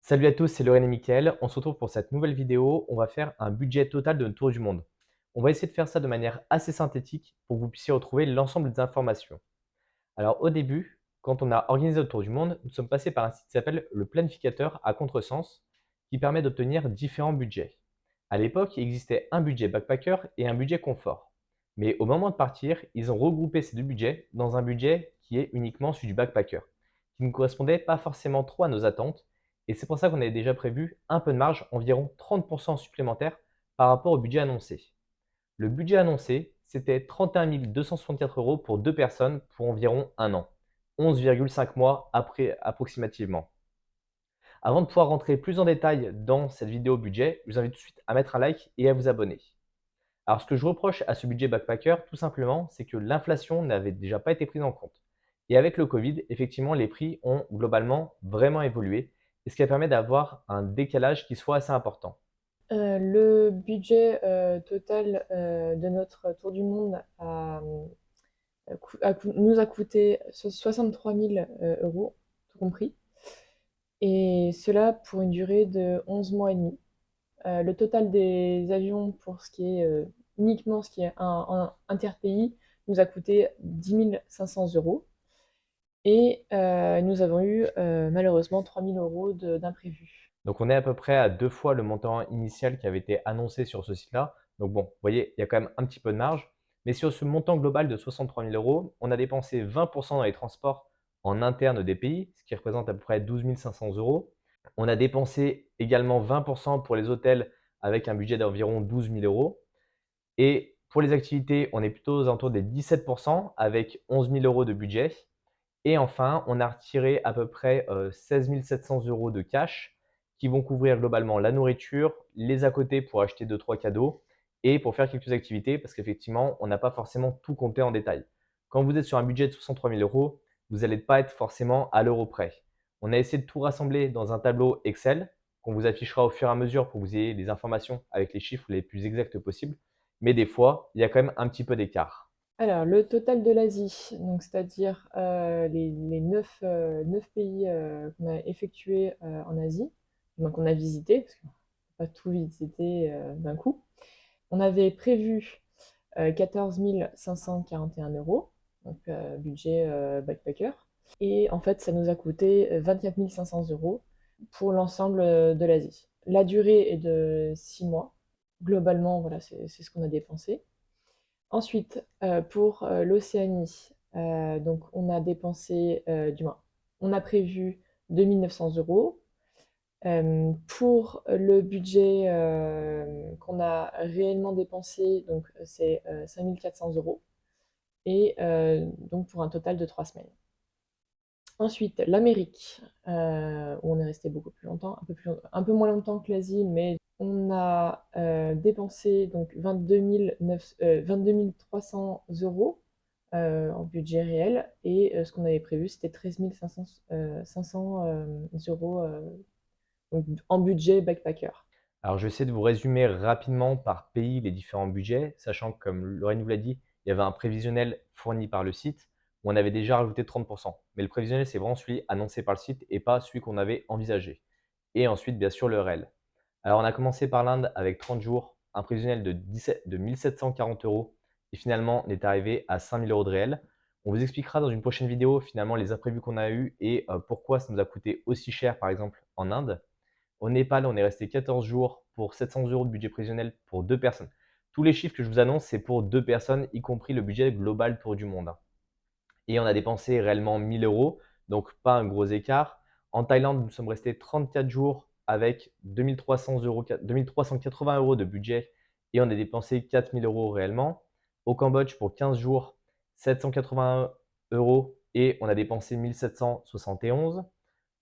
Salut à tous, c'est Lorraine et Mickaël. On se retrouve pour cette nouvelle vidéo. On va faire un budget total de notre tour du monde. On va essayer de faire ça de manière assez synthétique pour que vous puissiez retrouver l'ensemble des informations. Alors au début, quand on a organisé notre tour du monde, nous sommes passés par un site qui s'appelle le planificateur à contresens qui permet d'obtenir différents budgets. À l'époque, il existait un budget backpacker et un budget confort. Mais au moment de partir, ils ont regroupé ces deux budgets dans un budget qui est uniquement celui du backpacker, qui ne correspondait pas forcément trop à nos attentes. Et c'est pour ça qu'on avait déjà prévu un peu de marge, environ 30% supplémentaire par rapport au budget annoncé. Le budget annoncé, c'était 31 264 euros pour deux personnes pour environ un an, 11,5 mois après approximativement. Avant de pouvoir rentrer plus en détail dans cette vidéo budget, je vous invite tout de suite à mettre un like et à vous abonner. Alors ce que je reproche à ce budget backpacker, tout simplement, c'est que l'inflation n'avait déjà pas été prise en compte. Et avec le Covid, effectivement, les prix ont globalement vraiment évolué, et ce qui a permis d'avoir un décalage qui soit assez important. Le budget total de notre tour du monde nous a coûté 63 000 euros, tout compris, et cela pour une durée de 11 mois et demi. Le total des avions pour ce qui est uniquement ce qui est un interpays nous a coûté 10 500 euros et nous avons eu malheureusement 3 000 euros d'imprévus. Donc on est à peu près à 2 fois le montant initial qui avait été annoncé sur ce site-là. Donc bon, vous voyez, il y a quand même un petit peu de marge. Mais sur ce montant global de 63 000 euros, on a dépensé 20% dans les transports en interne des pays, ce qui représente à peu près 12 500 euros. On a dépensé également 20% pour les hôtels avec un budget d'environ 12 000 euros. Et pour les activités, on est plutôt aux alentours des 17% avec 11 000 euros de budget. Et enfin, on a retiré à peu près 16 700 euros de cash qui vont couvrir globalement la nourriture, les à côté pour acheter deux trois cadeaux et pour faire quelques activités parce qu'effectivement, on n'a pas forcément tout compté en détail. Quand vous êtes sur un budget de 63 000 euros, vous n'allez pas être forcément à l'euro près. On a essayé de tout rassembler dans un tableau Excel qu'on vous affichera au fur et à mesure pour que vous ayez les informations avec les chiffres les plus exacts possibles. Mais des fois, il y a quand même un petit peu d'écart. Alors, le total de l'Asie, donc c'est-à-dire les 9 pays qu'on a effectués en Asie, donc qu'on a visités, parce qu'on n'a pas tout visité d'un coup. On avait prévu 14 541 euros, donc budget backpacker. Et en fait, ça nous a coûté 24 500 euros pour l'ensemble de l'Asie. La durée est de 6 mois. Globalement, voilà, c'est ce qu'on a dépensé. Ensuite, pour l'Océanie, donc on a dépensé, du moins, on a prévu 2 900 euros. Pour le budget qu'on a réellement dépensé, donc c'est 5 400 euros, et donc pour un total de 3 semaines. Ensuite, l'Amérique, où on est resté beaucoup plus longtemps, un peu moins longtemps que l'Asie, mais on a dépensé donc 22 300 euros en budget réel, et ce qu'on avait prévu, c'était 13 500 euros donc, en budget backpacker. Alors, je vais essayer de vous résumer rapidement par pays les différents budgets, sachant que, comme Lorraine vous l'a dit, il y avait un prévisionnel fourni par le site où on avait déjà rajouté 30%. Mais le prévisionnel, c'est vraiment celui annoncé par le site et pas celui qu'on avait envisagé. Et ensuite, bien sûr, le réel. Alors, on a commencé par l'Inde avec 30 jours, un prévisionnel de 1740 euros. Et finalement, on est arrivé à 5000 euros de réel. On vous expliquera dans une prochaine vidéo finalement les imprévus qu'on a eus et pourquoi ça nous a coûté aussi cher, par exemple, en Inde. Au Népal, on est resté 14 jours pour 700 euros de budget prévisionnel pour deux personnes. Tous les chiffres que je vous annonce, c'est pour deux personnes, y compris le budget global tour du monde. Et on a dépensé réellement 1000 euros, donc pas un gros écart. En Thaïlande, nous sommes restés 34 jours avec 2300 euros, 2380 euros de budget et on a dépensé 4000 euros réellement. Au Cambodge, pour 15 jours, 781 euros et on a dépensé 1771.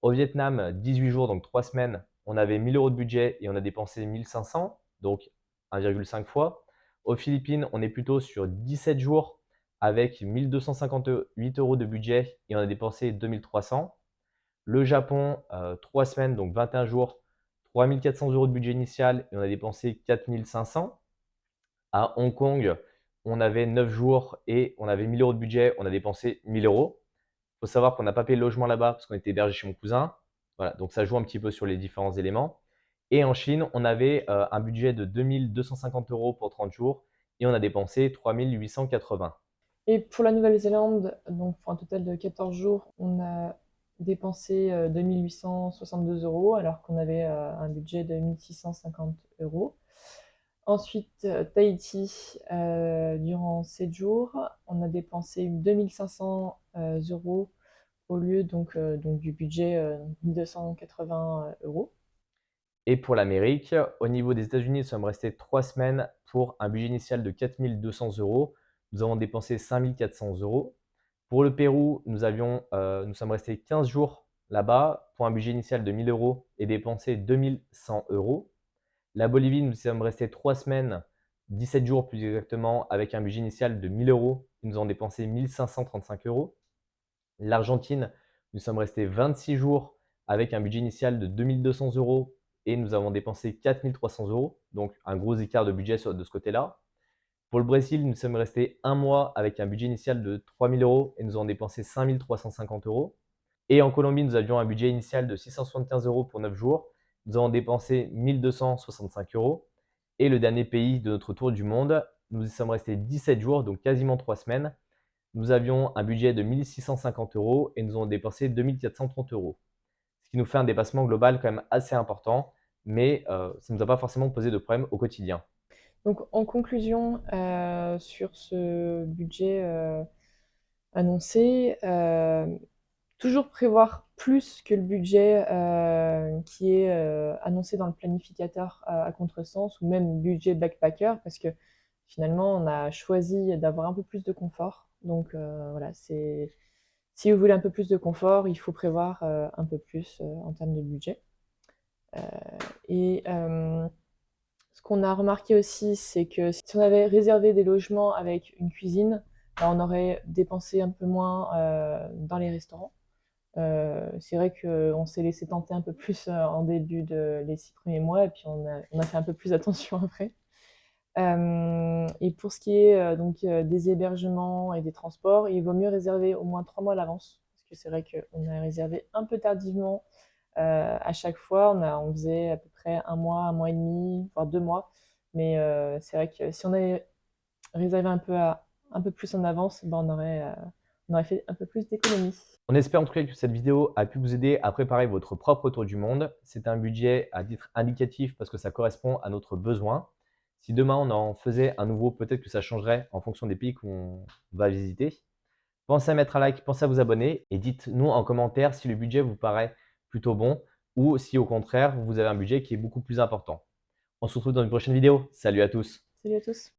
Au Vietnam, 18 jours, donc 3 semaines, on avait 1000 euros de budget et on a dépensé 1500, donc 1,5 fois. Aux Philippines, on est plutôt sur 17 jours avec 1258 euros de budget et on a dépensé 2300. Le Japon, 3 semaines, donc 21 jours, 3400 euros de budget initial et on a dépensé 4500. À Hong Kong, on avait 9 jours et on avait 1000 euros de budget, on a dépensé 1000 euros. Il faut savoir qu'on n'a pas payé le logement là-bas parce qu'on était hébergé chez mon cousin. Voilà, donc ça joue un petit peu sur les différents éléments. Et en Chine, on avait un budget de 2 250 € pour 30 jours et on a dépensé 3 880. Et pour la Nouvelle-Zélande, donc pour un total de 14 jours, on a dépensé 2 862 € alors qu'on avait un budget de 1 650 €. Ensuite, Tahiti, durant 7 jours, on a dépensé 2 500 € au lieu donc du budget 1 280 €. Et pour l'Amérique, au niveau des États-Unis, nous sommes restés 3 semaines pour un budget initial de 4 200 €. Nous avons dépensé 5 400 €. Pour le Pérou, nous sommes restés 15 jours là-bas pour un budget initial de 1 000 € et dépensé 2 100 €. La Bolivie, nous sommes restés 3 semaines, 17 jours plus exactement, avec un budget initial de 1 000 € et nous avons dépensé 1 535 €. L'Argentine, nous sommes restés 26 jours avec un budget initial de 2 200 € et nous avons dépensé 4 300 €, donc un gros écart de budget de ce côté-là. Pour le Brésil, nous sommes restés un mois avec un budget initial de 3 000 € et nous avons dépensé 5 350 €. Et en Colombie, nous avions un budget initial de 675 € pour 9 jours. Nous avons dépensé 1 265 €. Et le dernier pays de notre tour du monde, nous y sommes restés 17 jours, donc quasiment 3 semaines. Nous avions un budget de 1 650 € et nous avons dépensé 2 430 €. Ce qui nous fait un dépassement global quand même assez important, mais ça ne nous a pas forcément posé de problème au quotidien. Donc en conclusion, sur ce budget, annoncé, toujours prévoir plus que le budget, qui est, annoncé dans le planificateur à contresens ou même budget backpacker parce que finalement on a choisi d'avoir un peu plus de confort. Donc voilà, c'est si vous voulez un peu plus de confort, il faut prévoir, un peu plus, en termes de budget. Heu et ce qu'on a remarqué aussi, c'est que si on avait réservé des logements avec une cuisine, bah, on aurait dépensé un peu moins, dans les restaurants. C'est vrai qu'on s'est laissé tenter un peu plus, en début de les 6 premiers mois et puis on a fait un peu plus attention après. Et pour ce qui est, des hébergements et des transports, il vaut mieux réserver au moins 3 mois à l'avance. Parce que c'est vrai qu'on a réservé un peu tardivement, à chaque fois. On faisait à peu près un mois et demi, voire 2 mois. Mais c'est vrai que si on avait réservé un peu plus en avance, bah, on aurait fait un peu plus d'économies. On espère en tout cas que cette vidéo a pu vous aider à préparer votre propre tour du monde. C'est un budget à titre indicatif parce que ça correspond à notre besoin. Si demain on en faisait un nouveau, peut-être que ça changerait en fonction des pays qu'on va visiter. Pensez à mettre un like, pensez à vous abonner et dites-nous en commentaire si le budget vous paraît plutôt bon ou si au contraire vous avez un budget qui est beaucoup plus important. On se retrouve dans une prochaine vidéo. Salut à tous! Salut à tous!